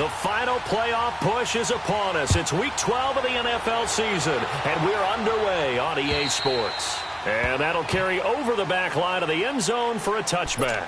The final playoff push is upon us. It's Week 12 of the NFL season, and we're underway on EA Sports. And that'll carry over the back line of the end zone for a touchback.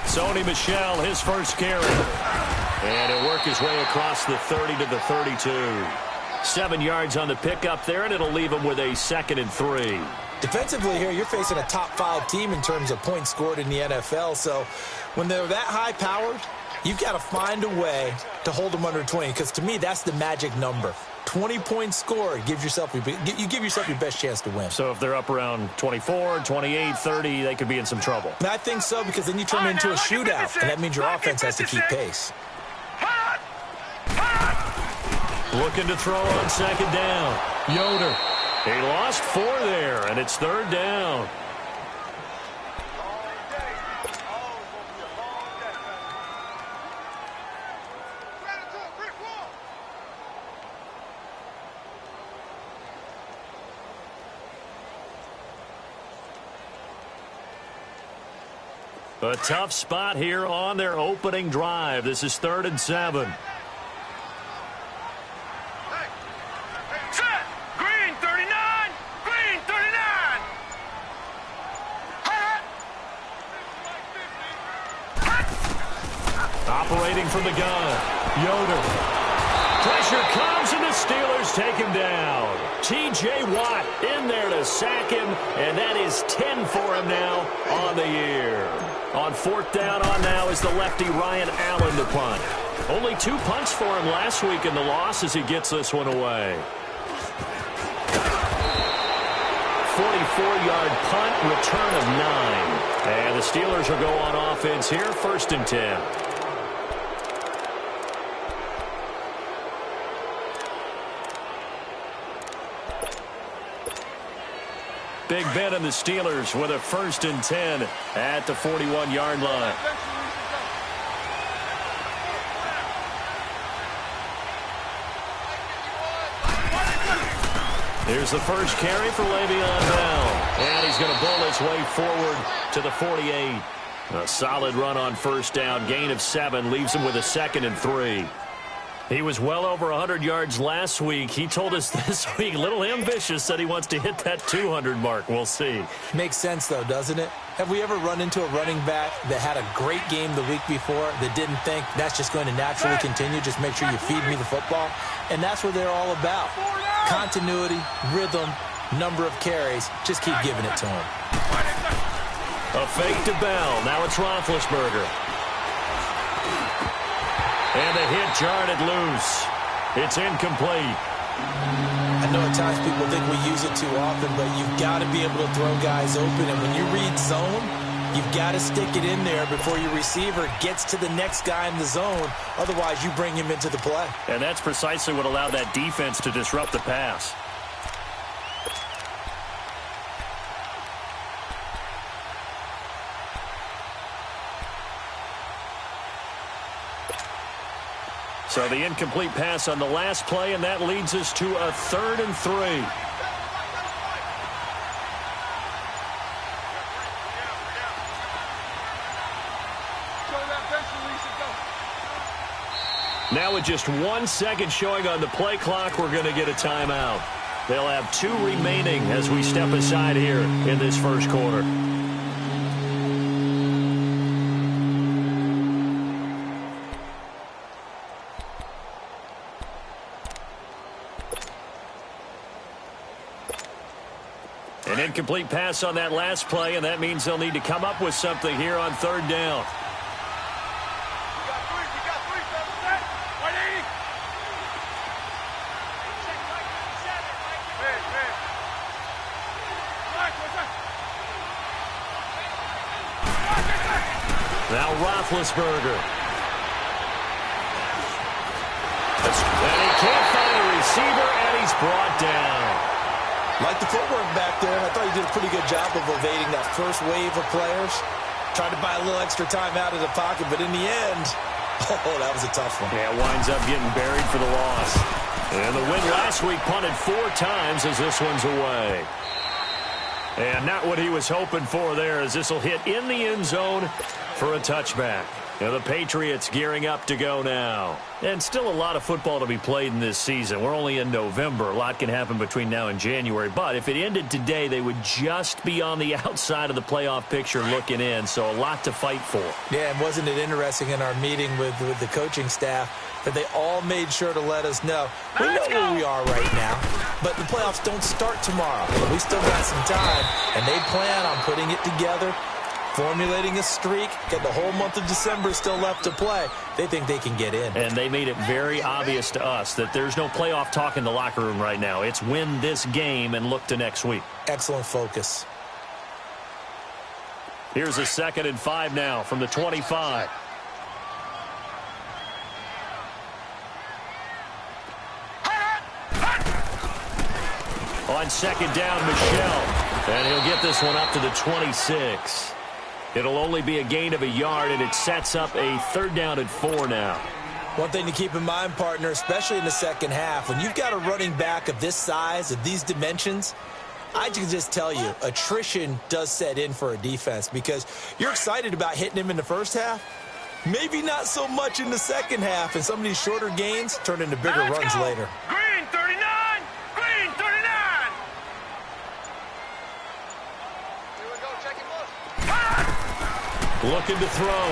Sony Michel, his first carry. And he'll work his way across the 30 to the 32. 7 yards on the pickup there, and it'll leave him with a 2nd and 3. Defensively here, you're facing a top-5 team in terms of points scored in the NFL. So when they're that high-powered, you've got to find a way to hold them under 20. Because to me, that's the magic number. 20 points scored, you give yourself your best chance to win. So if they're up around 24, 28, 30, they could be in some trouble. And I think so, because then you turn it into a shootout, and that means your offense has to keep pace. Looking to throw on 2nd down. Yoder. He lost 4 there, and it's 3rd down. A tough spot here on their opening drive. This is 3rd and 7. Set! Green 39! Green 39! Operating from the gun. Yoder. Pressure comes, and the Steelers take him down. T.J. Watt in there to sack him, and that is 10 for him now on the year. On 4th down on now is the lefty Ryan Allen to punt. Only 2 punts for him last week in the loss as he gets this one away. 44-yard punt, return of 9. And the Steelers will go on offense here, 1st and 10. Big Ben and the Steelers with a 1st and 10 at the 41-yard line. Here's the first carry for Le'Veon Bell. And he's going to bull his way forward to the 48. A solid run on 1st down. Gain of 7 leaves him with a 2nd and 3. He was well over 100 yards last week. He told us this week, a little ambitious, said he wants to hit that 200 mark. We'll see. Makes sense, though, doesn't it? Have we ever run into a running back that had a great game the week before that didn't think that's just going to naturally continue? Just make sure you feed me the football. And that's what they're all about. Continuity, rhythm, number of carries. Just keep giving it to him. A fake to Bell. Now it's Roethlisberger. And the hit jarred it loose. It's incomplete. I know at times people think we use it too often, but you've got to be able to throw guys open. And when you read zone, you've got to stick it in there before your receiver gets to the next guy in the zone. Otherwise, you bring him into the play. And that's precisely what allowed that defense to disrupt the pass. So the incomplete pass on the last play, and that leads us to a 3rd and 3. Now with just 1 second showing on the play clock, we're going to get a timeout. They'll have 2 remaining as we step aside here in this first quarter. An incomplete pass on that last play, and that means they'll need to come up with something here on third down. Now Roethlisberger. And he can't find a receiver, and he's brought down. Like the footwork back there, I thought he did a pretty good job of evading that first wave of players. Tried to buy a little extra time out of the pocket, but in the end, oh, that was a tough one. Yeah, winds up getting buried for the loss. And the win last week punted 4 times as this one's away. And not what he was hoping for there, as this will hit in the end zone for a touchback. Now the Patriots gearing up to go now. And still a lot of football to be played in this season. We're only in November. A lot can happen between now and January. But if it ended today, they would just be on the outside of the playoff picture looking in. So a lot to fight for. Yeah, and wasn't it interesting in our meeting with the coaching staff that they all made sure to let us know. We know where we are right now, but the playoffs don't start tomorrow. We still got some time, and they plan on putting it together, formulating a streak, get the whole month of December still left to play. They think they can get in. And they made it very obvious to us that there's no playoff talk in the locker room right now. It's win this game and look to next week. Excellent focus. Here's a 2nd and 5 now from the 25. On 2nd down, Michel. And he'll get this one up to the 26. It'll only be a gain of a yard, and it sets up a 3rd down and 4 now. One thing to keep in mind, partner, especially in the second half, when you've got a running back of this size, of these dimensions, I can just tell you, attrition does set in for a defense because you're excited about hitting him in the first half. Maybe not so much in the second half, and some of these shorter gains turn into bigger runs later. Green 39! Green 39! Here we go, check it loose. Looking to throw.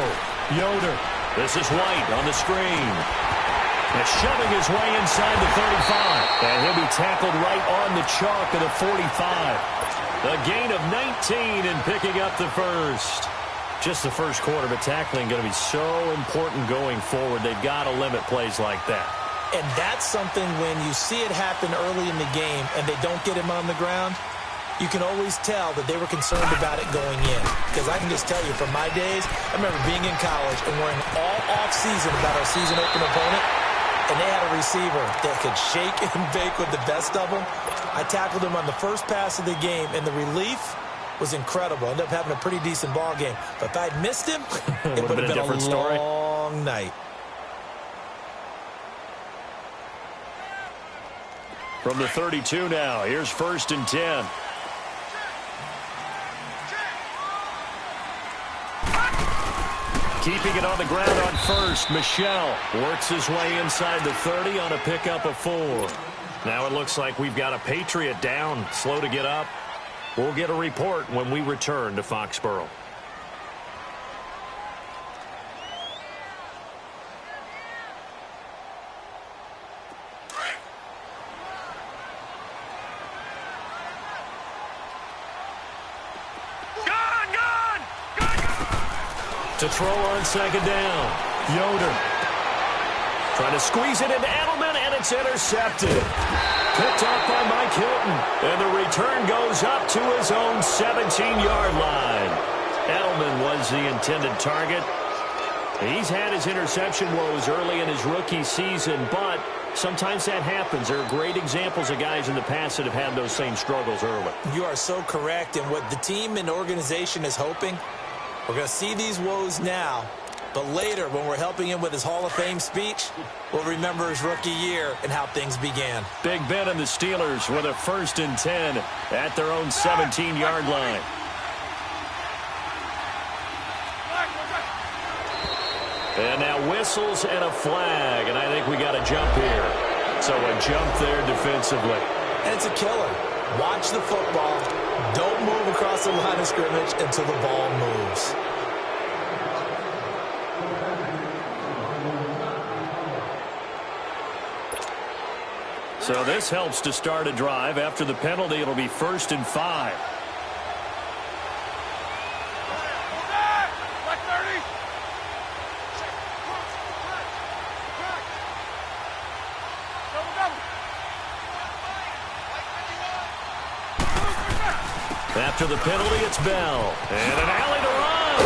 Yoder. This is White on the screen. And shoving his way inside the 35. And he'll be tackled right on the chalk of the 45. A gain of 19 and picking up the first. Just the first quarter, but tackling going to be so important going forward. They've got to limit plays like that. And that's something when you see it happen early in the game and they don't get him on the ground, you can always tell that they were concerned about it going in. Because I can just tell you, from my days, I remember being in college and worrying all off-season about our season-open opponent, and they had a receiver that could shake and bake with the best of them. I tackled him on the first pass of the game, and the relief was incredible. Ended up having a pretty decent ball game. But if I'd missed him, it would have been a long night. From the 32 now, here's 1st and 10. Keeping it on the ground on 1st, Michel works his way inside the 30 on a pickup of 4. Now it looks like we've got a Patriot down, slow to get up. We'll get a report when we return to Foxborough. To throw on 2nd down. Yoder. Trying to squeeze it into Edelman, and it's intercepted. Picked off by Mike Hilton. And the return goes up to his own 17-yard line. Edelman was the intended target. He's had his interception woes early in his rookie season, but sometimes that happens. There are great examples of guys in the past that have had those same struggles early. You are so correct. And what the team and organization is hoping, we're going to see these woes now, but later when we're helping him with his Hall of Fame speech, we'll remember his rookie year and how things began. Big Ben and the Steelers with a 1st and 10 at their own 17-yard line. And now whistles and a flag, and I think we got a jump here. So a jump there defensively. And it's a killer. Watch the football. Don't move across the line of scrimmage until the ball moves. So this helps to start a drive. After the penalty, it'll be 1st and 5. After the penalty, it's Bell. And an alley to run.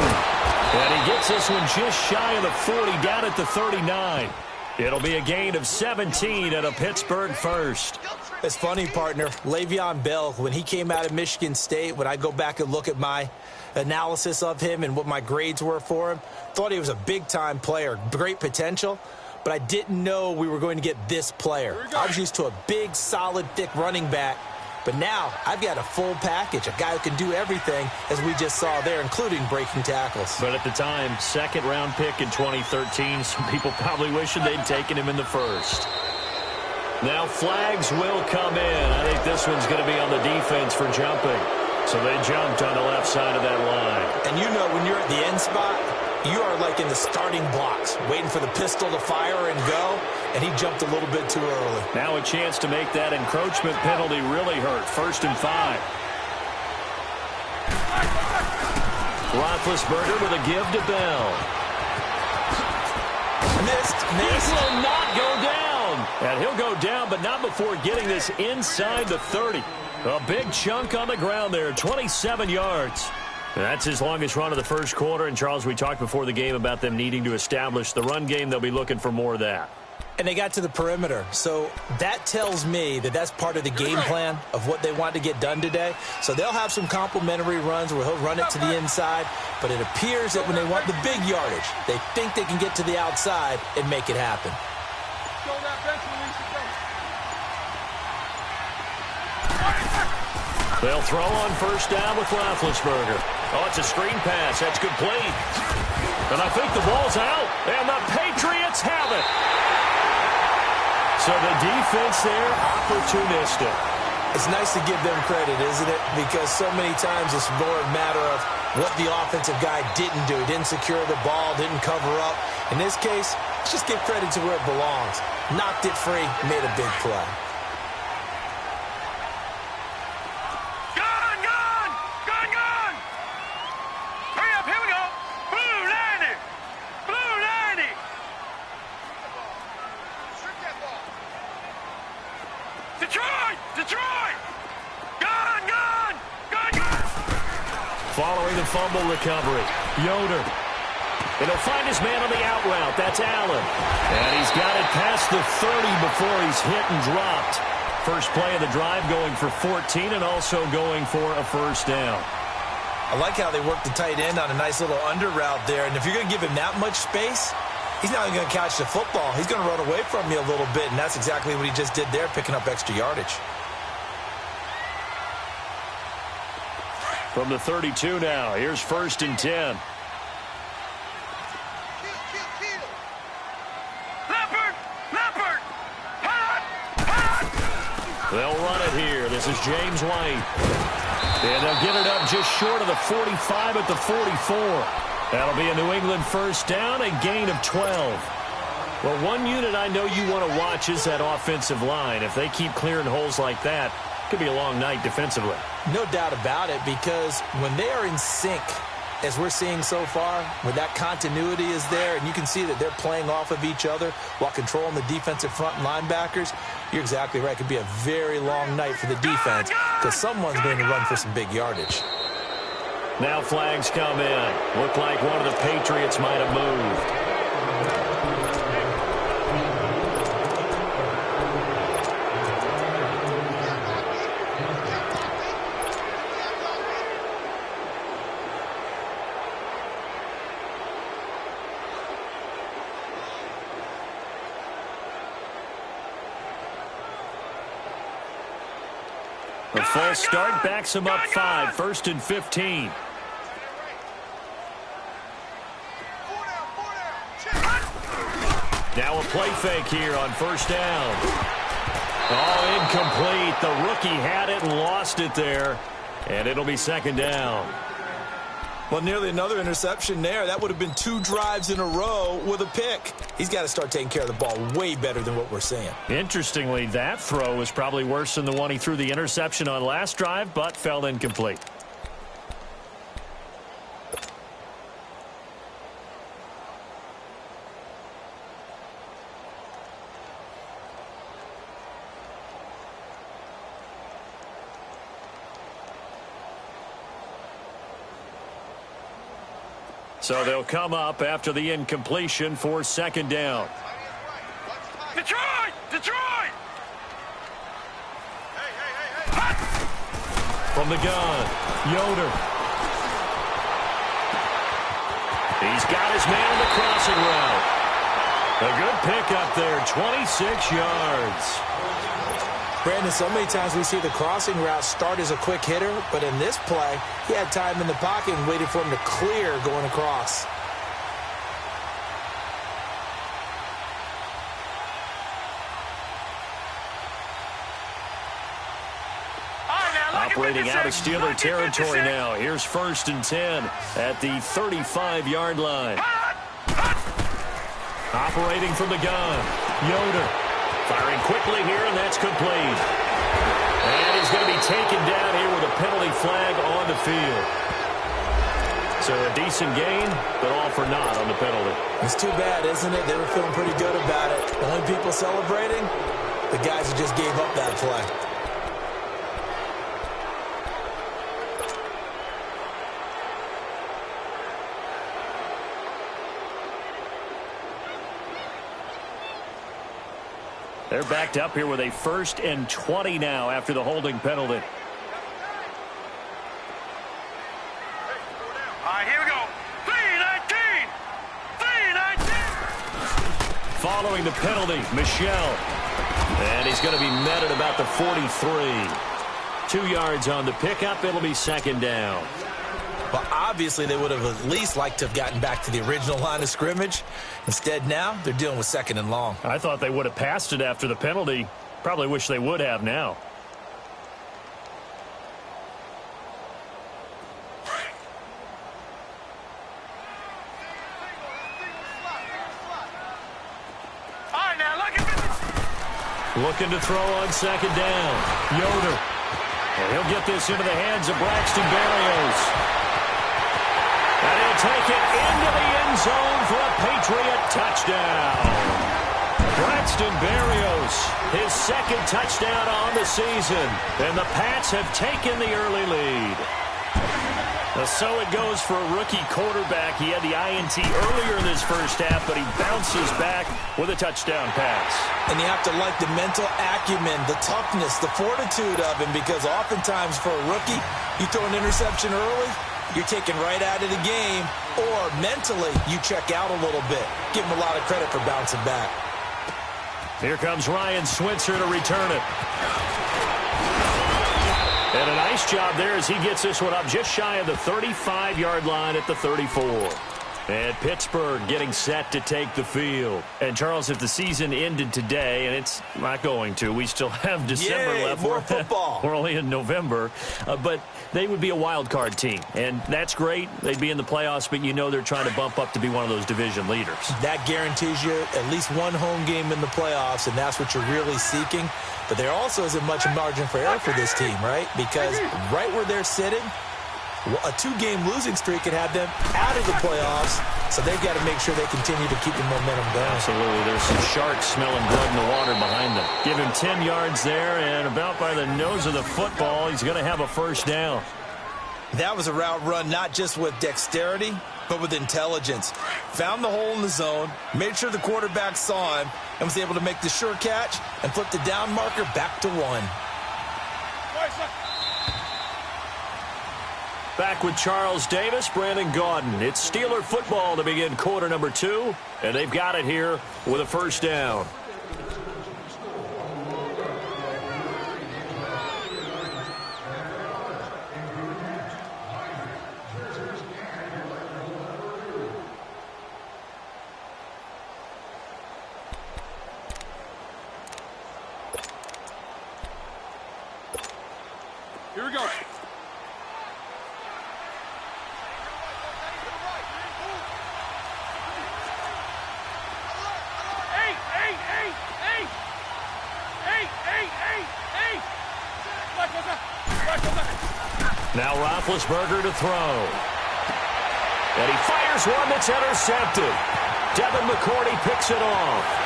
And he gets this one just shy of the 40, down at the 39. It'll be a gain of 17 and a Pittsburgh first. It's funny, partner. Le'Veon Bell, when he came out of Michigan State, when I go back and look at my analysis of him and what my grades were for him, thought he was a big-time player, great potential, but I didn't know we were going to get this player. I was used to a big, solid, thick running back. But now I've got a full package, a guy who can do everything, as we just saw there, including breaking tackles. But at the time, 2nd-round pick in 2013, some people probably wishing they'd taken him in the 1st. Now flags will come in. I think this one's going to be on the defense for jumping. So they jumped on the left side of that line. And you know when you're at the end spot, you are like in the starting blocks, waiting for the pistol to fire and go, and he jumped a little bit too early. Now a chance to make that encroachment penalty really hurt. 1st and 5. Roethlisberger with a give to Bell. Missed. This will not go down. And he'll go down, but not before getting this inside the 30. A big chunk on the ground there, 27 yards. That's his longest run of the first quarter. And, Charles, we talked before the game about them needing to establish the run game. They'll be looking for more of that. And they got to the perimeter. So that tells me that that's part of the game plan of what they want to get done today. So they'll have some complementary runs where he'll run it to the inside. But it appears that when they want the big yardage, they think they can get to the outside and make it happen. They'll throw on 1st down with Roethlisberger. Oh, it's a screen pass. That's complete. And I think the ball's out. And the Patriots have it. So the defense there, opportunistic. It's nice to give them credit, isn't it? Because so many times it's more a matter of what the offensive guy didn't do. Didn't secure the ball, didn't cover up. In this case, let's just give credit to where it belongs. Knocked it free, made a big play. Following the fumble recovery, Yoder. And he'll find his man on the out route. That's Allen. And he's got it past the 30 before he's hit and dropped. First play of the drive going for 14 and also going for a 1st down. I like how they work the tight end on a nice little under route there. And if you're going to give him that much space, he's not even going to catch the football. He's going to run away from you a little bit, and that's exactly what he just did there, picking up extra yardage. From the 32 now, here's 1st and 10. They'll run it here. This is James White. And they'll get it up just short of the 45 at the 44. That'll be a New England 1st down, a gain of 12. Well, one unit I know you want to watch is that offensive line. If they keep clearing holes like that, it could be a long night defensively. No doubt about it, because when they are in sync, as we're seeing so far, when that continuity is there, and you can see that they're playing off of each other while controlling the defensive front and linebackers, you're exactly right. It could be a very long night for the defense because someone's going to run for some big yardage. Now flags come in. Looked like one of the Patriots might have moved. The false start backs him up 5, 1st and 15. Now a play fake here on first down. Oh, incomplete. The rookie had it and lost it there. And it'll be second down. Well, nearly another interception there. That would have been 2 drives in a row with a pick. He's got to start taking care of the ball way better than what we're seeing. Interestingly, that throw was probably worse than the one he threw the interception on last drive, but fell incomplete. So they'll come up after the incompletion for second down. Detroit! Detroit! From the gun, Yoder. He's got his man in the crossing route. A good pickup there, 26 yards. Brandon, so many times we see the crossing route start as a quick hitter, but in this play, he had time in the pocket and waited for him to clear going across. Operating out of Steeler territory now. Here's 1st and 10 at the 35-yard line. Operating from the gun, Yoder. Firing quickly here, and that's complete. And he's going to be taken down here with a penalty flag on the field. So a decent gain, but all for naught on the penalty. It's too bad, isn't it? They were feeling pretty good about it. The only people celebrating, the guys who just gave up that play. They're backed up here with a 1st and 20 now after the holding penalty. All right, here we go. 3-19! 3-19! Following the penalty, Michel. And he's going to be met at about the 43. 2 yards on the pickup. It'll be second down. But obviously they would have at least liked to have gotten back to the original line of scrimmage. Instead now, they're dealing with 2nd and long. I thought they would have passed it after the penalty. Probably wish they would have now. All right, now look at this. Looking to throw on second down. Yoder. And he'll get this into the hands of Braxton Berrios. And he'll take it into the end zone for a Patriot touchdown. Braxton Berrios, his 2nd touchdown on the season. And the Pats have taken the early lead. So it goes for a rookie quarterback. He had the INT earlier in this first half, but he bounces back with a touchdown pass. And you have to like the mental acumen, the toughness, the fortitude of him, because oftentimes for a rookie, you throw an interception early, you're taken right out of the game, or mentally you check out a little bit. Give him a lot of credit for bouncing back. Here comes Ryan Switzer to return it. And a nice job there as he gets this one up just shy of the 35-yard line at the 34. And Pittsburgh getting set to take the field. And, Charles, if the season ended today, and it's not going to, we still have December left. More football. We're only in November. But they would be a wild card team. And that's great. They'd be in the playoffs, but you know they're trying to bump up to be one of those division leaders. That guarantees you at least one home game in the playoffs, and that's what you're really seeking. But there also isn't much margin for error for this team, right? Because right where they're sitting, a 2-game losing streak could have them out of the playoffs, so they've got to make sure they continue to keep the momentum going. Absolutely. There's some sharks smelling blood in the water behind them. Give him 10 yards there, and about by the nose of the football, he's going to have a 1st down. That was a route run not just with dexterity, but with intelligence. Found the hole in the zone, made sure the quarterback saw him, and was able to make the sure catch and flip the down marker back to 1. Back with Charles Davis, Brandon Gaudin. It's Steeler football to begin quarter number 2, and they've got it here with a 1st down. we go. Now Roethlisberger to throw. And he fires one that's intercepted. Devin McCourty picks it off.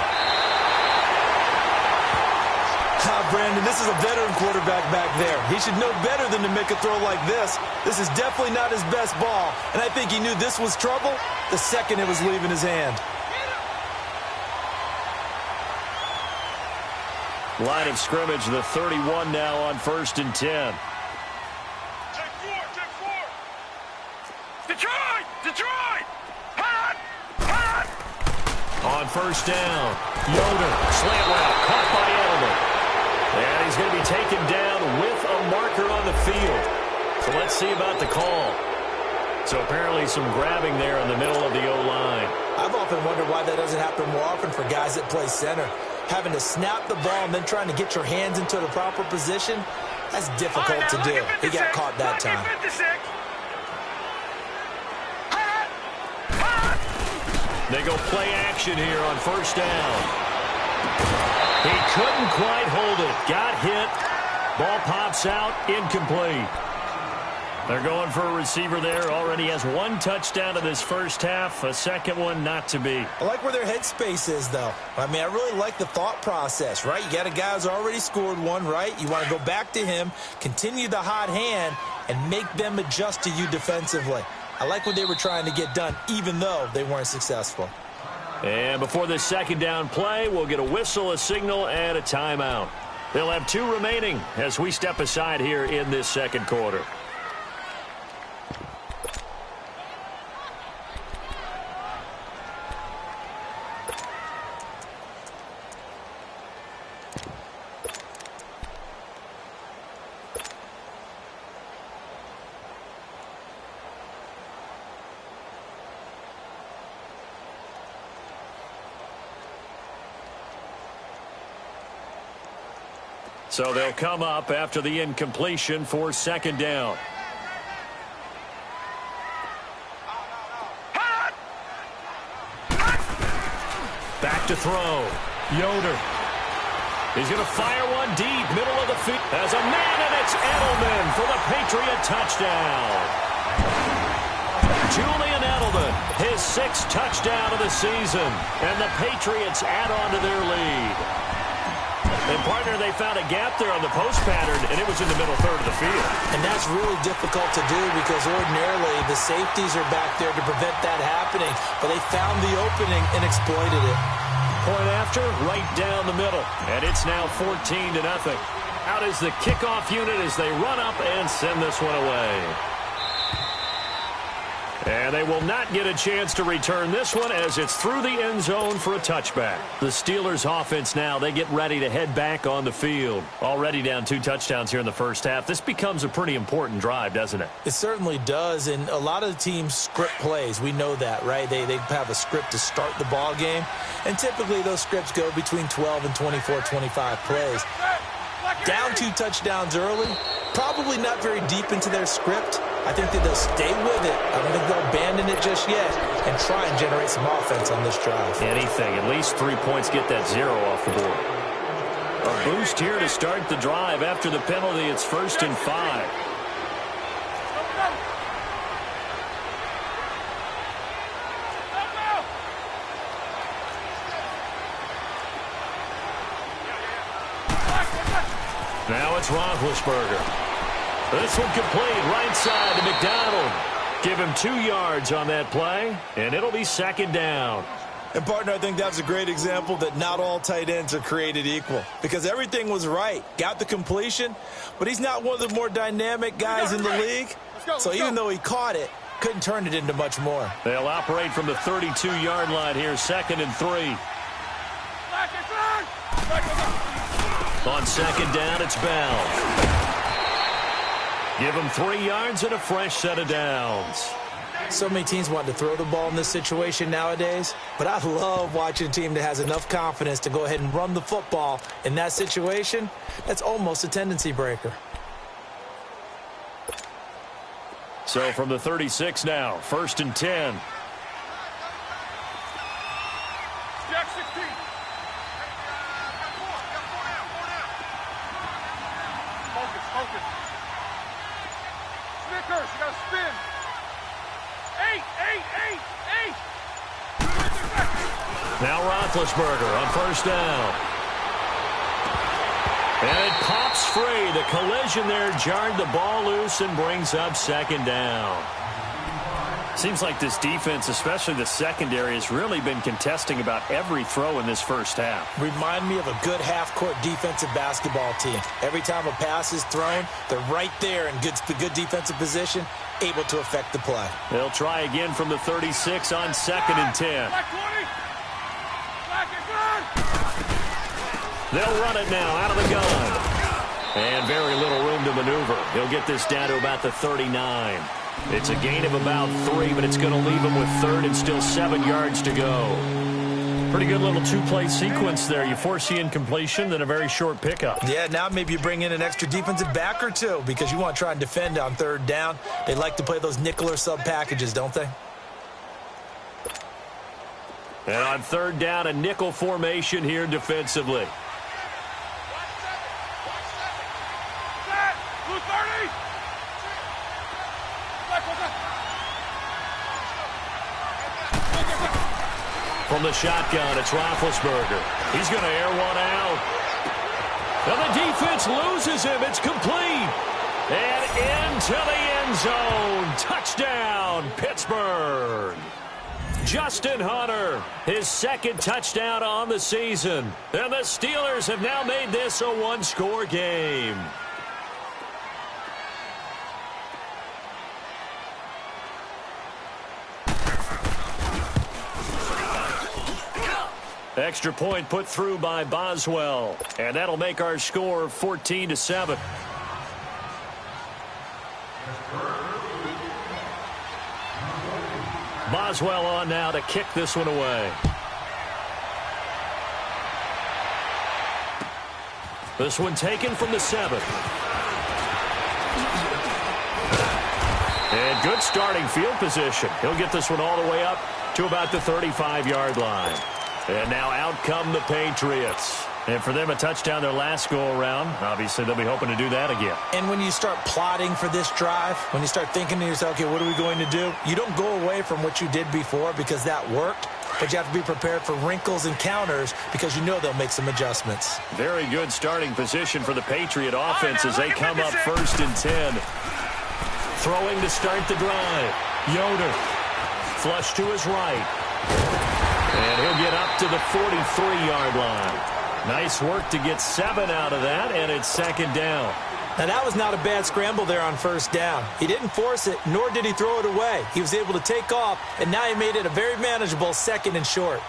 Brandon, this is a veteran quarterback back there. He should know better than to make a throw like this. This is definitely not his best ball, and I think he knew this was trouble the second it was leaving his hand. Line of scrimmage, the 31 now on 1st and 10. Detroit! Hot! Hot! On 1st down, Yoder, slant route, caught by Edelman. And he's going to be taken down with a marker on the field. So let's see about the call. So apparently some grabbing there in the middle of the O-line. I've often wondered why that doesn't happen more often for guys that play center. Having to snap the ball and then trying to get your hands into the proper position, that's difficult to do. He got caught that time. They go play action here on 1st down. He couldn't quite hold it. Got hit. Ball pops out. Incomplete. They're going for a receiver there. Already has one touchdown in this first half. A second one not to be. I like where their headspace is, though. I mean, I really like the thought process, right? You got a guy who's already scored one, right? You want to go back to him, continue the hot hand, and make them adjust to you defensively. I like what they were trying to get done, even though they weren't successful. And before this second down play, we'll get a whistle, a signal, and a timeout. They'll have 2 remaining as we step aside here in this second quarter. So they'll come up after the incompletion for 2nd down. Back to throw. Yoder. He's going to fire one deep, middle of the field. As a man, and it's Edelman for the Patriot touchdown. Julian Edelman, his 6th touchdown of the season. And the Patriots add on to their lead. And, partner, they found a gap there on the post pattern, and it was in the middle third of the field. And that's really difficult to do because ordinarily the safeties are back there to prevent that happening. But they found the opening and exploited it. Point after, right down the middle. And it's now 14-0. Out is the kickoff unit as they run up and send this one away. And they will not get a chance to return this one as it's through the end zone for a touchback. The Steelers offense now, they get ready to head back on the field. Already down 2 touchdowns here in the first half. This becomes a pretty important drive, doesn't it? It certainly does, and a lot of the teams script plays. We know that, right? They have a script to start the ball game, and typically those scripts go between 12 and 24, 25 plays. Down 2 touchdowns early, probably not very deep into their script. I think that they'll stay with it. I don't think they'll abandon it just yet and try and generate some offense on this drive. Anything. At least 3 points, get that 0 off the board. A boost here to start the drive after the penalty. It's 1st and 5. Now it's Roethlisberger. This one complete, right side to McDonald. Give him 2 yards on that play, and it'll be 2nd down. And, partner, I think that's a great example that not all tight ends are created equal because everything was right. Got the completion, but he's not one of the more dynamic guys in the league. So even though he caught it, couldn't turn it into much more. They'll operate from the 32-yard line here, 2nd and 3. On 2nd down, it's Bell. Give him 3 yards and a fresh set of downs. So many teams want to throw the ball in this situation nowadays, but I love watching a team that has enough confidence to go ahead and run the football in that situation. That's almost a tendency breaker. So from the 36 now, 1st and 10. Jack 16. Focus. Snickers, you gotta spin. 8. Now Roethlisberger on 1st down. And it pops free. The collision there jarred the ball loose and brings up 2nd down. Seems like this defense, especially the secondary, has really been contesting about every throw in this first half. Remind me of a good half-court defensive basketball team. Every time a pass is thrown, they're right there in good defensive position, able to affect the play. They'll try again from the 36 on 2nd and 10. Black 20. Black and good. They'll run it now out of the gun. And very little room to maneuver. He'll get this down to about the 39. It's a gain of about 3, but it's going to leave him with 3rd and still 7 yards to go. Pretty good little two-play sequence there. You force the incompletion, then a very short pickup. Yeah, now maybe you bring in an extra defensive back or two because you want to try and defend on 3rd down. They like to play those nickel or sub packages, don't they? And on 3rd down, a nickel formation here defensively. Set. Blue 30. From the shotgun, it's Roethlisberger. He's going to air one out. Now the defense loses him. It's complete. And into the end zone. Touchdown, Pittsburgh. Justin Hunter, his 2nd touchdown on the season. And the Steelers have now made this a one-score game. Extra point put through by Boswell. And that'll make our score 14-7. Boswell on now to kick this one away. This one taken from the 7. And good starting field position. He'll get this one all the way up to about the 35-yard line. And now out come the Patriots. And for them, a touchdown their last go-around. Obviously, they'll be hoping to do that again. And when you start plotting for this drive, when you start thinking to yourself, okay, what are we going to do? You don't go away from what you did before because that worked, but you have to be prepared for wrinkles and counters because you know they'll make some adjustments. Very good starting position for the Patriot offense as they come up 1st and 10. Throwing to start the drive. Yoder. Flush to his right. And he'll get up to the 43-yard line. Nice work to get 7 out of that, and it's 2nd down. Now, that was not a bad scramble there on 1st down. He didn't force it, nor did he throw it away. He was able to take off, and now he made it a very manageable 2nd and short.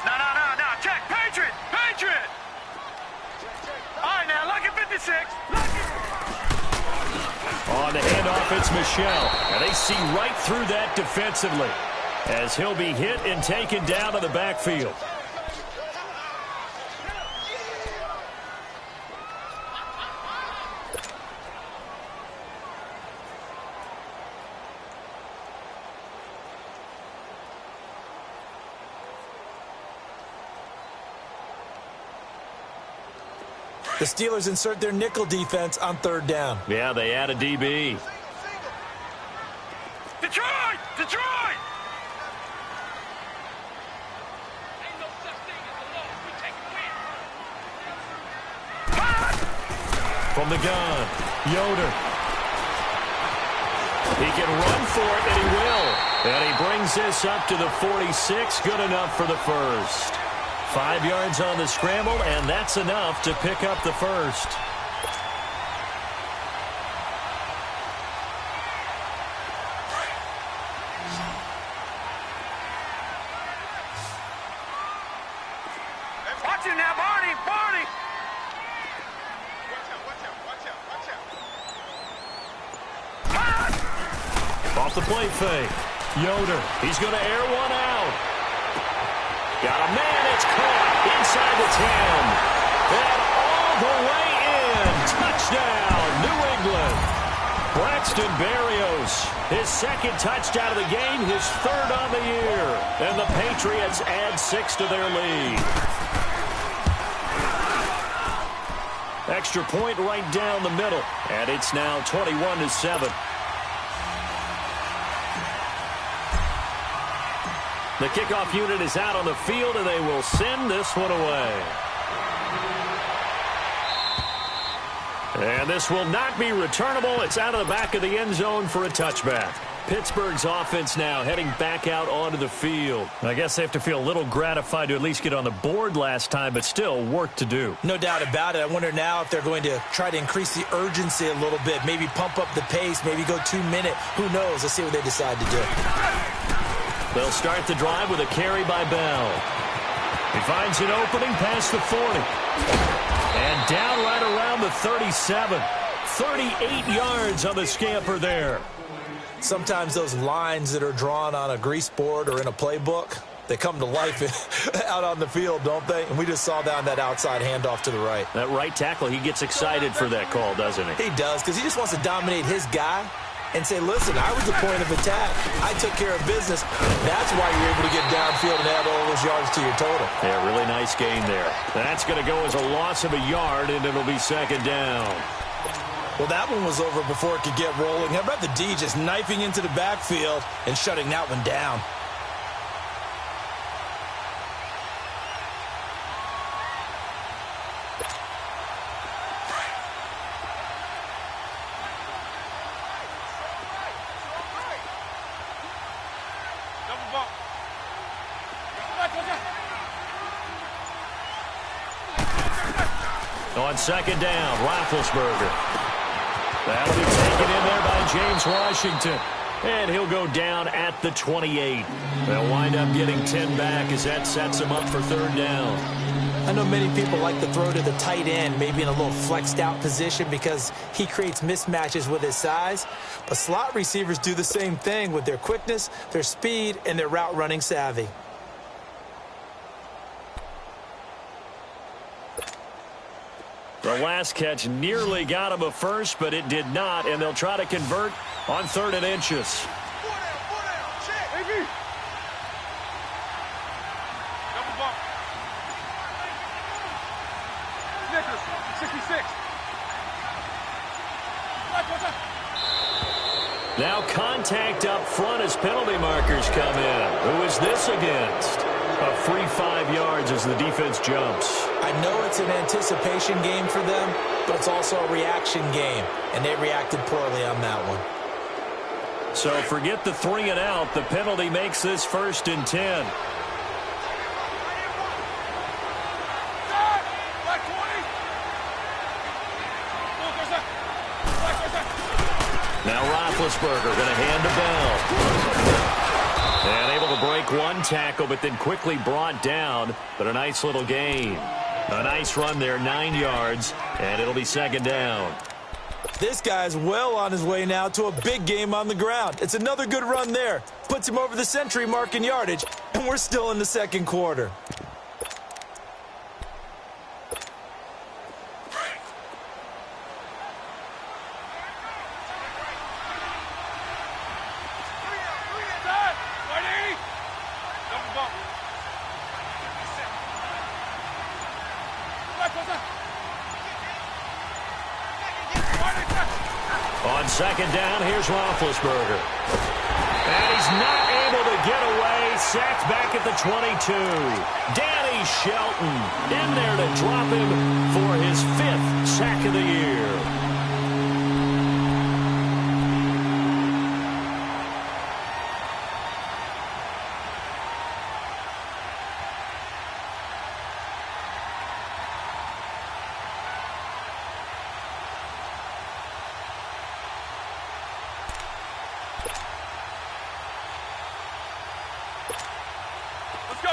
No. Check. Patriot. All right, now, lucky 56. On the handoff, it's Michel. And they see right through that defensively as he'll be hit and taken down to the backfield. The Steelers insert their nickel defense on 3rd down. Yeah, they add a DB. Detroit! From the gun, Yoder. He can run for it, and he will. And he brings this up to the 46. Good enough for the 1st. 5 yards on the scramble, and that's enough to pick up the 1st. Watch it now, Barney! Off the play fake. Yoder, he's going to air one out. Got a man, it's caught inside the 10. And all the way in. Touchdown, New England. Braxton Berrios, his second touchdown of the game, his third on the year. And the Patriots add 6 to their lead. Extra point right down the middle. And it's now 21-7. The kickoff unit is out on the field, and they will send this one away. And this will not be returnable. It's out of the back of the end zone for a touchback. Pittsburgh's offense now heading back out onto the field. I guess they have to feel a little gratified to at least get on the board last time, but still work to do. No doubt about it. I wonder now if they're going to try to increase the urgency a little bit, maybe pump up the pace, maybe go 2-minute. Who knows? Let's see what they decide to do. They'll start the drive with a carry by Bell. He finds an opening past the 40. And down right around the 37. 38 yards on the scamper there. Sometimes those lines that are drawn on a grease board or in a playbook, they come to life out on the field, don't they? And we just saw that on that outside handoff to the right. That right tackle, he gets excited for that call, doesn't he? He does, because he just wants to dominate his guy and say, listen, I was the point of attack. I took care of business. That's why you're able to get downfield and add all those yards to your total. Yeah, really nice gain there. That's going to go as a loss of a yard, and it'll be second down. Well, that one was over before it could get rolling. How about the D just knifing into the backfield and shutting that one down? On second down, Roethlisberger. That'll be taken in there by James Washington. And he'll go down at the 28. They'll wind up getting 10 back as that sets him up for third down. I know many people like to throw to the tight end, maybe in a little flexed out position because he creates mismatches with his size. But slot receivers do the same thing with their quickness, their speed, and their route running savvy. The last catch nearly got him a first, but it did not, and they'll try to convert on 3rd and inches. Now contact up front as penalty markers come in. Who is this against? A free 5 yards as the defense jumps. I know it's an anticipation game for them, but it's also a reaction game, and they reacted poorly on that one. So forget the 3 and out. The penalty makes this 1st and 10. Now Roethlisberger going to hand to Bell. And able to break one tackle, but then quickly brought down. But a nice little gain. A nice run there, 9 yards, and it'll be second down. This guy's well on his way now to a big game on the ground. It's another good run there. Puts him over the century mark in yardage, and we're still in the second quarter. On second down, here's Roethlisberger. And he's not able to get away. Sacked back at the 22. Danny Shelton in there to drop him for his 5th sack of the year.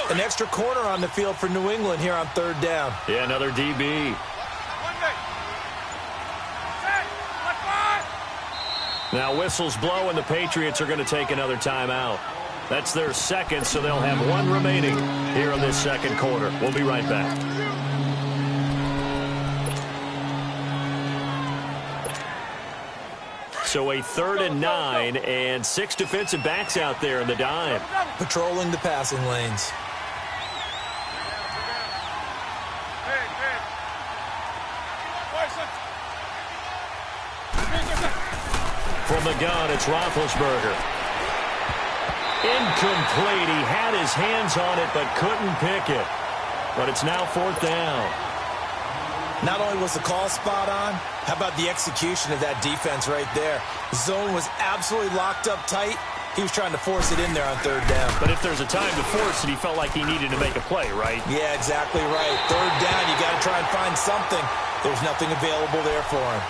An extra corner on the field for New England here on 3rd down. Yeah, another DB. Now whistles blow, and the Patriots are going to take another timeout. That's their second, so they'll have 1 remaining here in this second quarter. We'll be right back. So a 3rd and 9 and 6 defensive backs out there in the dime. Patrolling the passing lanes. From the gun, it's Roethlisberger. Incomplete. He had his hands on it but couldn't pick it. But it's now 4th down. Not only was the call spot on, how about the execution of that defense right there? The zone was absolutely locked up tight. He was trying to force it in there on 3rd down. But if there's a time to force it, he felt like he needed to make a play, right? Yeah, exactly right. 3rd down, you got to try and find something. There's nothing available there for him.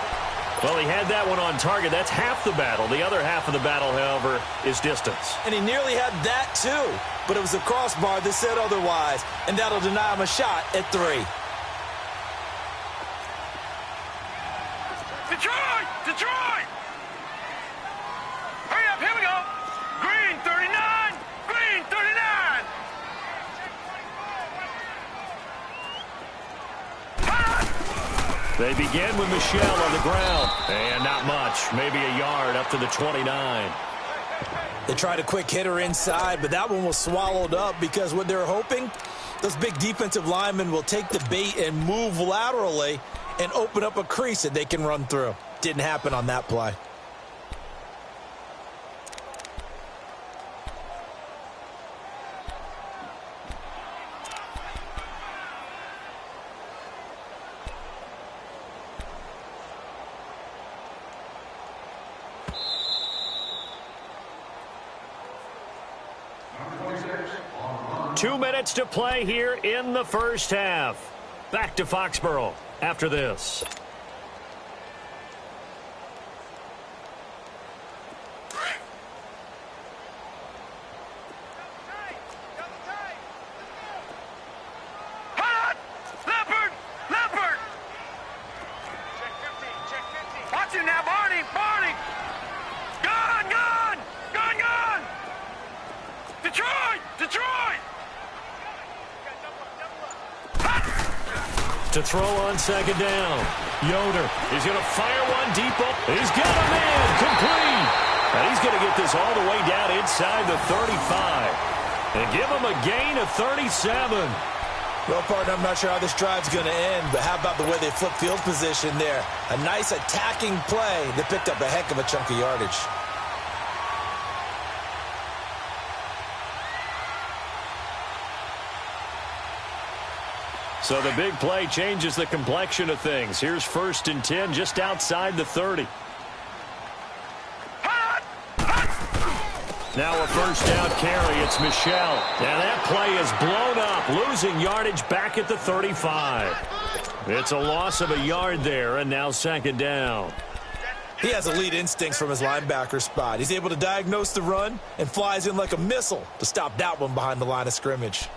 Well, he had that one on target. That's half the battle. The other half of the battle, however, is distance. And he nearly had that, too. But it was a crossbar that said otherwise, and that'll deny him a shot at 3. Detroit! Detroit! Hurry up, here we go. Green 39, green 39. They begin with Michel on the ground. And not much. Maybe a yard up to the 29. They tried a quick hitter inside, but that one was swallowed up because what they're hoping, those big defensive linemen will take the bait and move laterally and open up a crease that they can run through. Didn't happen on that play. Two minutes to play here in the first half. Back to Foxborough after this. Hot! Leopard! Leopard! Watch him now, Barney! Barney! Gone! Gone! Gone! Gone! Detroit! Detroit! To throw on 2nd down. Yoder is going to fire one deep. He's got a man complete. And he's going to get this all the way down inside the 35. And give him a gain of 37. Well, partner, I'm not sure how this drive's going to end, but how about the way they flip field position there? A nice attacking play that picked up a heck of a chunk of yardage. So the big play changes the complexion of things. Here's 1st and 10 just outside the 30. Now a 1st down carry. It's Michel. And that play is blown up, losing yardage back at the 35. It's a loss of a yard there, and now 2nd down. He has elite instincts from his linebacker spot. He's able to diagnose the run and flies in like a missile to stop that one behind the line of scrimmage.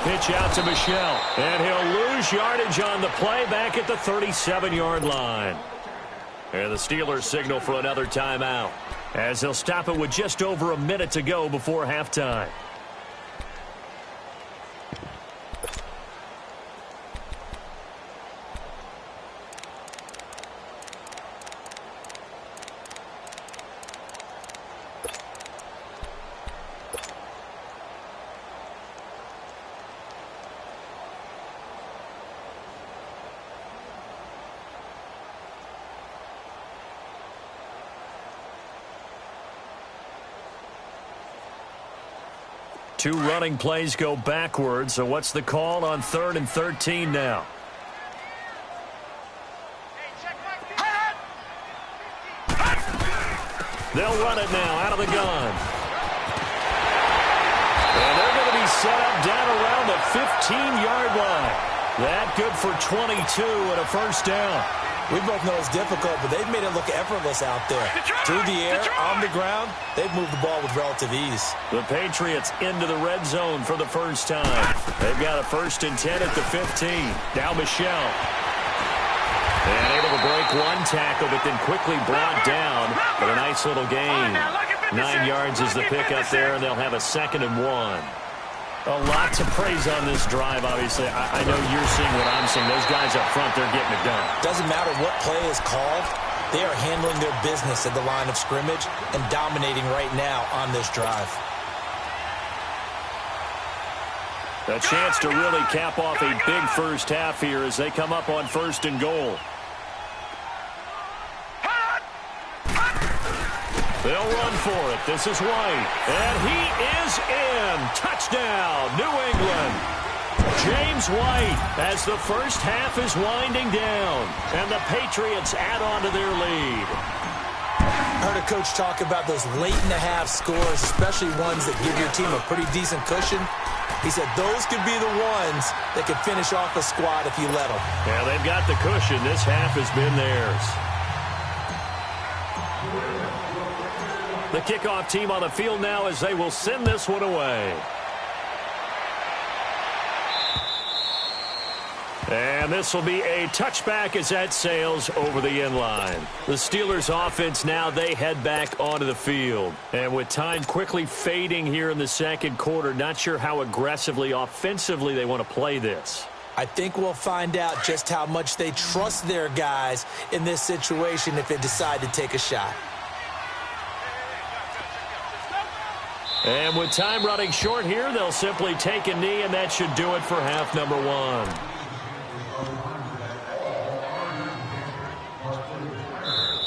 Pitch out to Michel, and he'll lose yardage on the play back at the 37-yard line. And the Steelers signal for another timeout, as they'll stop it with just over a minute to go before halftime. Two running plays go backwards, so what's the call on 3rd and 13 now? They'll run it now out of the gun. And they're going to be set up down around the 15-yard line. That good for 22 and a first down. We both know it's difficult, but they've made it look effortless out there. Through the air, on the ground, they've moved the ball with relative ease. The Patriots into the red zone for the first time. They've got a 1st and 10 at the 15. Now Michelle. And able to break one tackle, but then quickly brought down. But a nice little gain. 9 yards is the pickup there, and they'll have a 2nd and 1. A lot to praise on this drive, obviously. I know you're seeing what I'm seeing. Those guys up front, they're getting it done. Doesn't matter what play is called. They are handling their business at the line of scrimmage and dominating right now on this drive. A chance to really cap off a big first half here as they come up on 1st and goal. They'll run for it. This is White. And he is in. Touchdown, New England. James White as the first half is winding down. And the Patriots add on to their lead. I heard a coach talk about those late-in-the-half scores, especially ones that give your team a pretty decent cushion. He said those could be the ones that could finish off a squad if you let them. Yeah, they've got the cushion. This half has been theirs. The kickoff team on the field now as they will send this one away. And this will be a touchback as that sails over the end line. The Steelers offense now, they head back onto the field. And with time quickly fading here in the 2nd quarter, not sure how aggressively, offensively they want to play this. I think we'll find out just how much they trust their guys in this situation if they decide to take a shot. And with time running short here, they'll simply take a knee, and that should do it for half number 1.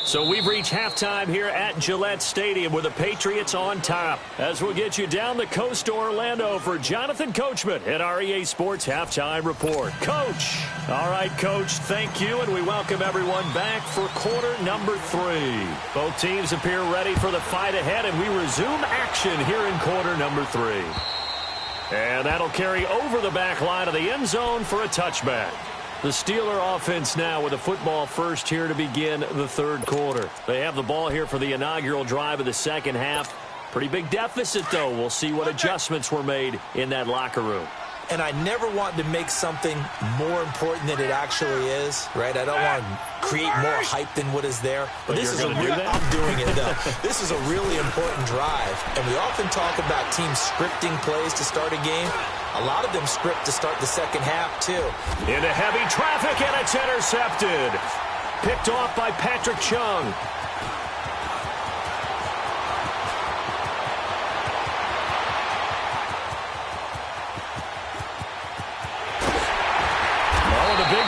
So we've reached halftime here at Gillette Stadium with the Patriots on top. As we'll get you down the coast to Orlando for Jonathan Coachman at our EA Sports Halftime Report. Coach. All right, Coach, thank you, and we welcome everyone back for quarter number 3. Both teams appear ready for the fight ahead, and we resume action here in quarter number 3. And that'll carry over the back line of the end zone for a touchback. The Steeler offense now with a football first here to begin the 3rd quarter. They have the ball here for the inaugural drive of the 2nd half. Pretty big deficit, though. We'll see what adjustments were made in that locker room. And I never want to make something more important than it actually is, right? I don't want to create more hype than what is there. But this is I'm doing it, though. This is a really important drive. And we often talk about teams scripting plays to start a game. A lot of them script to start the 2nd half, too. Into heavy traffic, and it's intercepted. Picked off by Patrick Chung.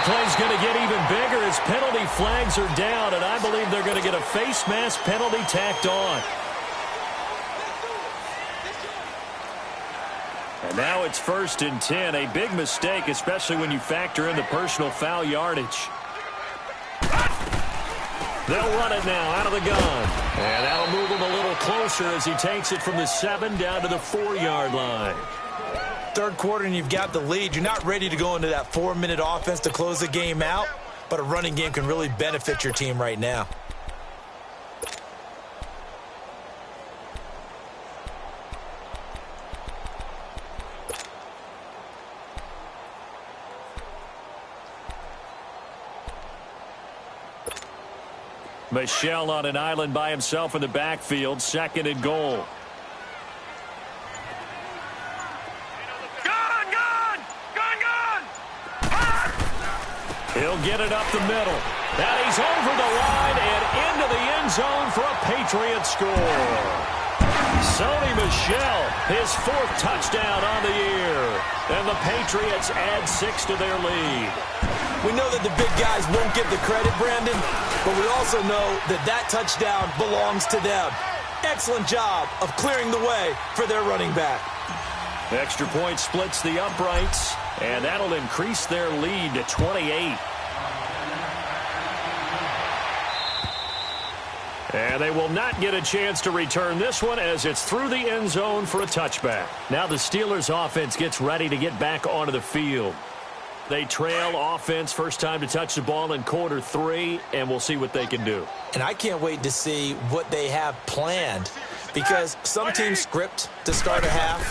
Play's going to get even bigger as penalty flags are down, and I believe they're going to get a face mask penalty tacked on. And now it's 1st and 10, a big mistake, especially when you factor in the personal foul yardage. They'll run it now out of the gun, and that'll move him a little closer as he takes it from the 7 down to the 4-yard line. 3rd quarter and you've got the lead. You're not ready to go into that 4-minute offense to close the game out, but a running game can really benefit your team right now. Michelle on an island by himself in the backfield, 2nd and goal. He'll get it up the middle. And he's over the line and into the end zone for a Patriots score. Sony Michel, his 4th touchdown on the year. And the Patriots add 6 to their lead. We know that the big guys won't get the credit, Brandon, but we also know that that touchdown belongs to them. Excellent job of clearing the way for their running back. Extra point splits the uprights, and that'll increase their lead to 28. And they will not get a chance to return this one as it's through the end zone for a touchback. Now the Steelers offense gets ready to get back onto the field. They trail offense first time to touch the ball in quarter 3, and we'll see what they can do. And I can't wait to see what they have planned, because some teams script to start a half.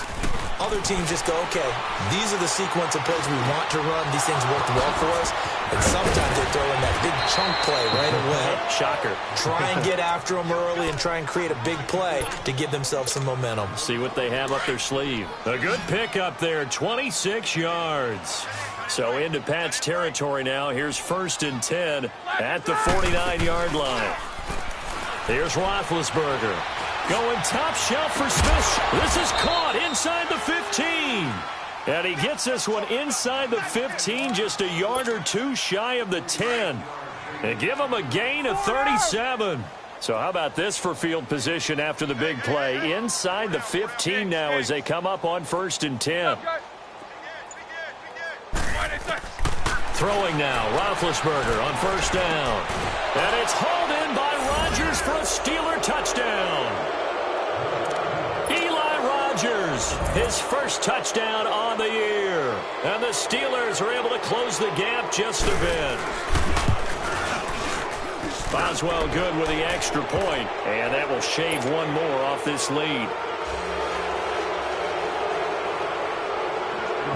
Other teams just go, okay, these are the sequence of plays we want to run. These things worked well for us. And sometimes they throw in that big chunk play right away. Shocker. Try and get after them early and try and create a big play to give themselves some momentum. See what they have up their sleeve. A good pick up there, 26 yards. So into Pat's territory now. Here's 1st and 10 at the 49-yard line. Here's Roethlisberger. Going top shelf for Smith. This is caught inside the 15. And he gets this one inside the 15, just a yard or two shy of the 10. And give him a gain of 37. So how about this for field position after the big play? Inside the 15 now as they come up on 1st and 10. Throwing now, Roethlisberger on 1st down. And it's hauled in by Rodgers for a Steeler touchdown. His first touchdown on the year. And the Steelers are able to close the gap just a bit. Boswell good with the extra point, and that will shave one more off this lead.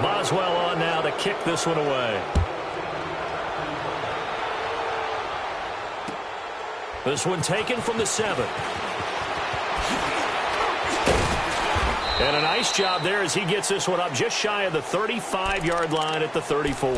Boswell on now to kick this one away. This one taken from the 7. And a nice job there as he gets this one up just shy of the 35-yard line at the 34.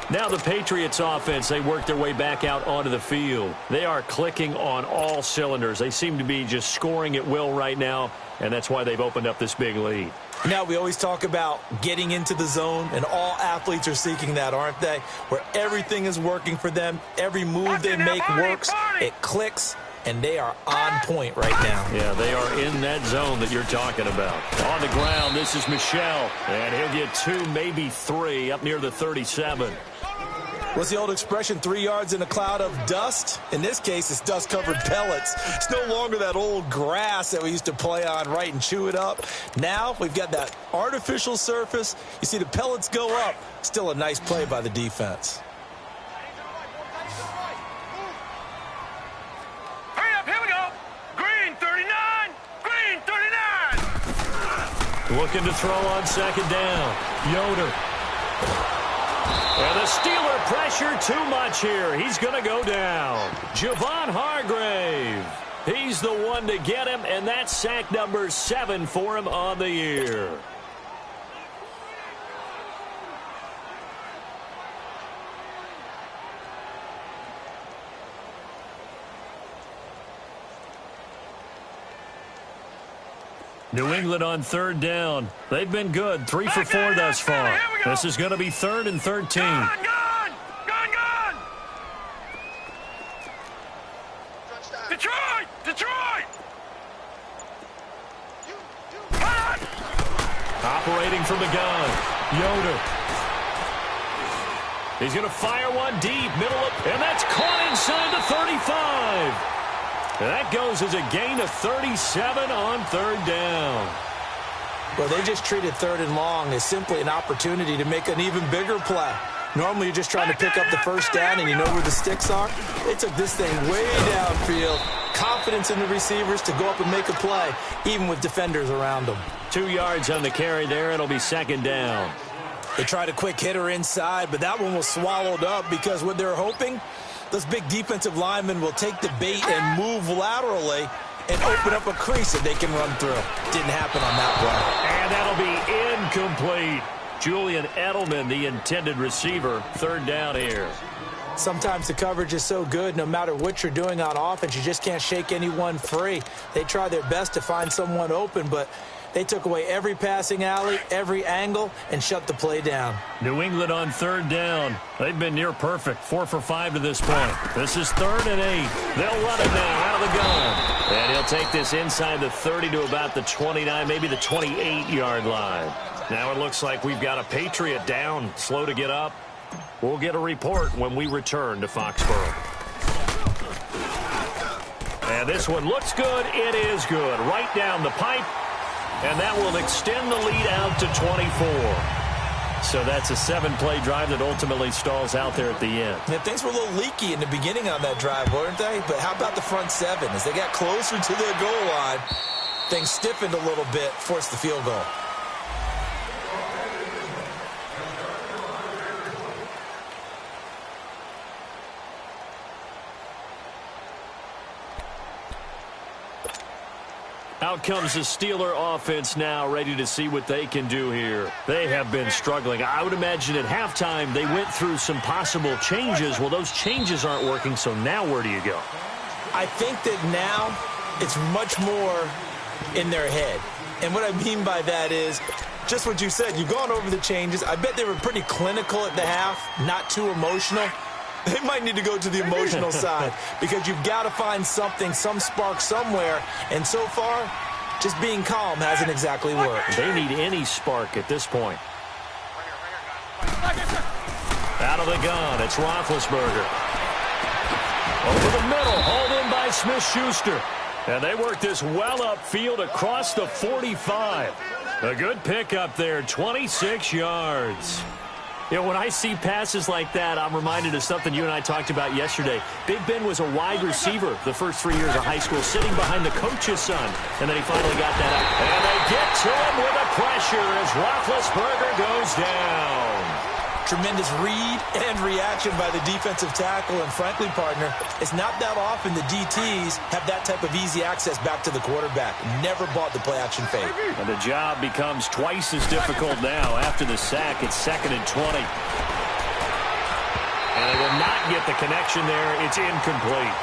Now the Patriots offense, they work their way back out onto the field. They are clicking on all cylinders. They seem to be just scoring at will right now, and that's why they've opened up this big lead. Now, we always talk about getting into the zone, and all athletes are seeking that, aren't they? Where everything is working for them. Every move they make works. It clicks. And they are on point right now. Yeah, they are in that zone that you're talking about. On the ground, this is Michel. And he'll get 2, maybe 3, up near the 37. What's the old expression, 3 yards in a cloud of dust? In this case, it's dust-covered pellets. It's no longer that old grass that we used to play on, right, and chew it up. Now we've got that artificial surface. You see the pellets go up. Still a nice play by the defense. Looking to throw on 2nd down. Yoder. And the Steeler pressure too much here. He's going to go down. Javon Hargrave. He's the one to get him, and that's sack number 7 for him on the year. New England on 3rd down. They've been good. 3 for 4 thus far. This is going to be 3rd and 13. Gone! Detroit! Operating from the gun. Yoder. He's going to fire one deep. And that's caught inside the 35. That goes as a gain of 37 on 3rd down. Well, they just treated 3rd and long as simply an opportunity to make an even bigger play. Normally, you're just trying to pick up the 1st down and you know where the sticks are. They took this thing way downfield. Confidence in the receivers to go up and make a play, even with defenders around them. 2 yards on the carry there. It'll be 2nd down. They tried a quick hitter inside, but that one was swallowed up because what they're hoping, those big defensive linemen will take the bait and move laterally and open up a crease that they can run through. Didn't happen on that play. And that'll be incomplete. Julian Edelman, the intended receiver, 3rd down here. Sometimes the coverage is so good, no matter what you're doing on offense, you just can't shake anyone free. They try their best to find someone open, but they took away every passing alley, every angle, and shut the play down. New England on 3rd down. They've been near perfect. 4 for 5 to this point. This is 3rd and 8. They'll run it now out of the gun. And he'll take this inside the 30 to about the 29, maybe the 28-yard line. Now it looks like we've got a Patriot down, slow to get up. We'll get a report when we return to Foxborough. And this one looks good. It is good. Right down the pipe. And that will extend the lead out to 24. So that's a 7-play drive that ultimately stalls out there at the end. Yeah, things were a little leaky in the beginning on that drive, weren't they? But how about the front 7? As they got closer to their goal line, things stiffened a little bit, forced the field goal. Out comes the Steeler offense now, ready to see what they can do here. They have been struggling. I would imagine at halftime they went through some possible changes. Well, those changes aren't working, so now where do you go? I think that now it's much more in their head. And what I mean by that is just what you said. You've gone over the changes. I bet they were pretty clinical at the half, not too emotional. They might need to go to the emotional side because you've got to find something, some spark somewhere. And so far, just being calm hasn't exactly worked. They need any spark at this point. Out of the gun, it's Roethlisberger. Over the middle, hauled in by Smith-Schuster. And they work this well upfield across the 45. A good pickup there, 26 yards. You know, when I see passes like that, I'm reminded of something you and I talked about yesterday. Big Ben was a wide receiver the first 3 years of high school, sitting behind the coach's son, and then he finally got that out. And they get to him with the pressure as Roethlisberger goes down. Tremendous read and reaction by the defensive tackle, and frankly, partner, it's not that often the DTs have that type of easy access back to the quarterback. Never bought the play-action fake. And the job becomes twice as difficult now after the sack. It's 2nd and 20. And they will not get the connection there. It's incomplete.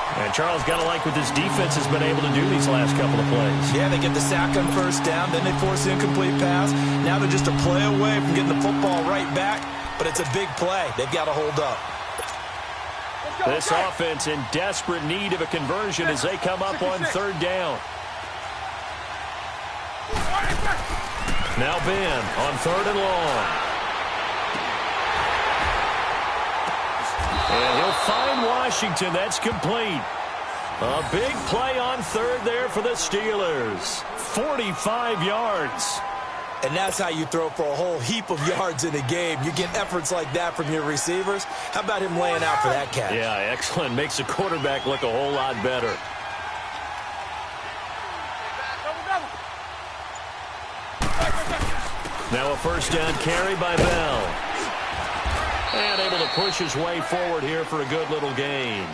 And Charles, got to like what this defense has been able to do these last couple of plays. Yeah, they get the sack on first down, then they force the incomplete pass. Now they're just a play away from getting the football right back, but it's a big play. They've got to hold up. This offense in desperate need of a conversion as they come up on 3rd down. Now Ben on 3rd and long. And he'll find Washington. That's complete. A big play on 3rd there for the Steelers. 45 yards. And that's how you throw for a whole heap of yards in a game. You get efforts like that from your receivers. How about him laying out for that catch? Yeah, excellent. Makes the quarterback look a whole lot better. Now a first down carry by Bell. And able to push his way forward here for a good little gain.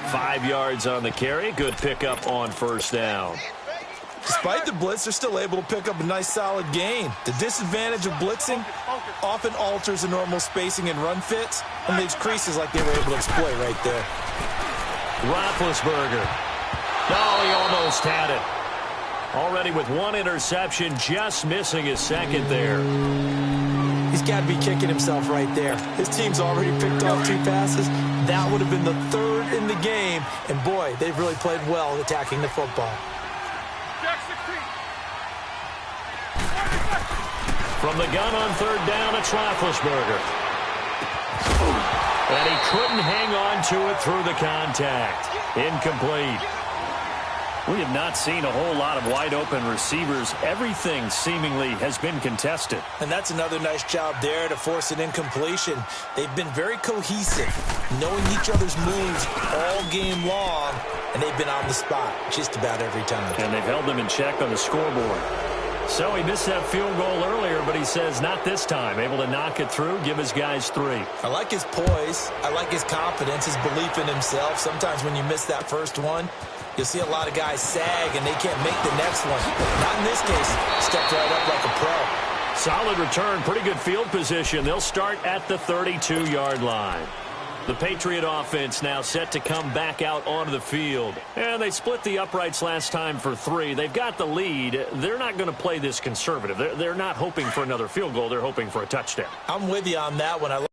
5 yards on the carry. Good pickup on first down. Despite the blitz, they're still able to pick up a nice solid gain. The disadvantage of blitzing often alters the normal spacing and run fits and leaves creases like they were able to exploit right there. Roethlisberger. Oh, he almost had it. Already with 1 interception, just missing his 2nd there. He's got to be kicking himself right there. His team's already picked off 2 passes. That would have been the 3rd in the game. And, boy, they've really played well attacking the football. From the gun on 3rd down, it's Roethlisberger. And he couldn't hang on to it through the contact. Incomplete. We have not seen a whole lot of wide-open receivers. Everything seemingly has been contested. And that's another nice job there to force an incompletion. They've been very cohesive, knowing each other's moves all game long, and they've been on the spot just about every time. And they've held them in check on the scoreboard. So he missed that field goal earlier, but he says not this time. Able to knock it through, give his guys 3. I like his poise. I like his confidence, his belief in himself. Sometimes when you miss that first one, you'll see a lot of guys sag and they can't make the next one. Not in this case. Stepped right up like a pro. Solid return, pretty good field position. They'll start at the 32-yard line. The Patriot offense now set to come back out onto the field. And they split the uprights last time for 3. They've got the lead. They're not going to play this conservative. They're not hoping for another field goal. They're hoping for a touchdown. I'm with you on that one.